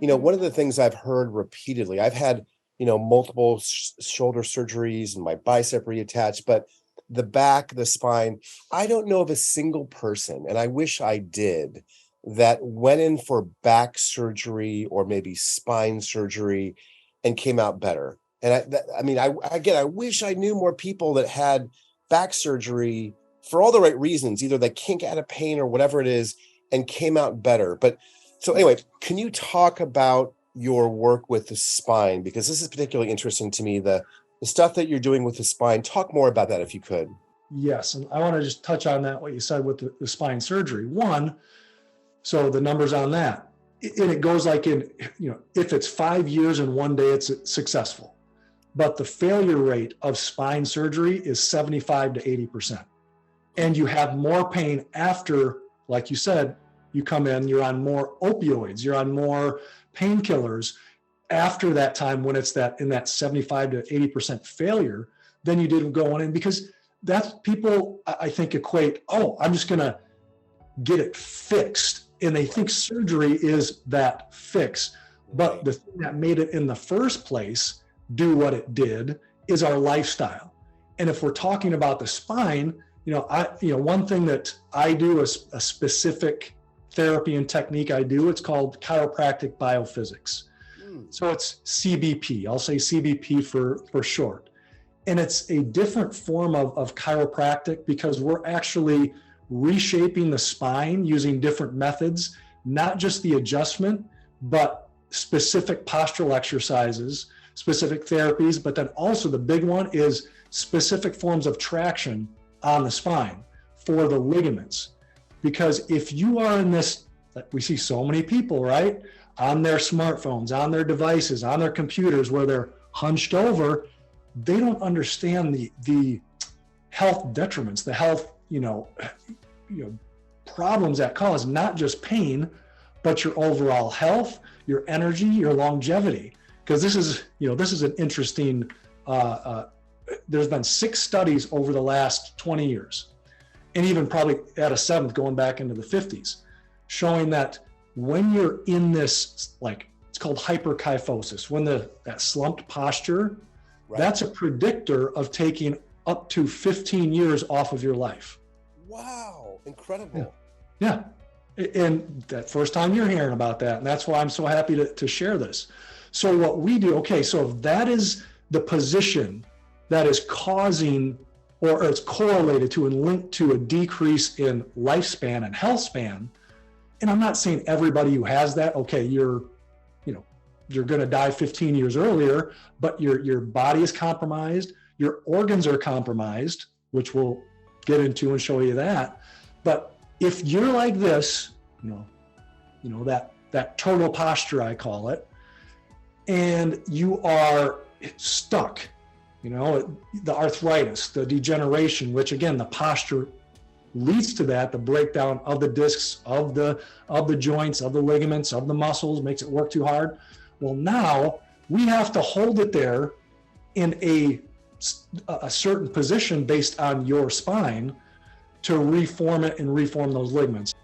One of the things I've heard repeatedly, I've had, multiple shoulder surgeries and my bicep reattached, but the back, the spine, I don't know of a single person, and I wish I did, that went in for back surgery or maybe spine surgery and came out better. And I wish I knew more people that had back surgery for all the right reasons, either they kink out of pain or whatever it is, and came out better. But so anyway, can you talk about your work with the spine? Because this is particularly interesting to me, the stuff that you're doing with the spine. Talk more about that if you could. Yes, and I want to just touch on that, what you said with the spine surgery. One, so the numbers on that, and it goes like if it's 5 years and 1 day, it's successful. But the failure rate of spine surgery is 75 to 80%. And you have more pain after, like you said, you come in, you're on more opioids, you're on more painkillers after that time when it's in that 75 to 80% failure than you did going in, because that's people, I think, equate, I'm just going to get it fixed. And they think surgery is that fix. But the thing that made it in the first place do what it did is our lifestyle. And if we're talking about the spine, one thing that I do is a specific therapy and technique I do. It's called chiropractic biophysics. So it's CBP. I'll say CBP for short. And it's a different form of chiropractic because we're actually reshaping the spine using different methods, not just the adjustment, but specific postural exercises, specific therapies, but then also the big one is specific forms of traction on the spine for the ligaments. Because if you are in this, we see so many people, right, on their smartphones, on their devices, on their computers where they're hunched over, they don't understand the health detriments, the health, problems that cause not just pain, but your overall health, your energy, your longevity. Because this is an interesting, there's been 6 studies over the last 20 years, and even probably at a 7th going back into the 50s, showing that when you're in this, it's called hyperkyphosis, when that slumped posture, right, that's a predictor of taking up to 15 years off of your life. Wow, incredible. Yeah. And that first time you're hearing about that, and that's why I'm so happy to share this. So what we do, so if that is the position that is causing, or it's correlated to and linked to a decrease in lifespan and health span, and I'm not saying everybody who has that, you're going to die 15 years earlier, but your body is compromised, your organs are compromised, which we'll get into and show you that. But if you're like this, that turtle posture, I call it, and you are stuck, the arthritis, the degeneration, which again, the posture leads to that, the breakdown of the discs, of the joints, of the ligaments, of the muscles, makes it work too hard. Well, now we have to hold it there in a certain position based on your spine to reform it and reform those ligaments.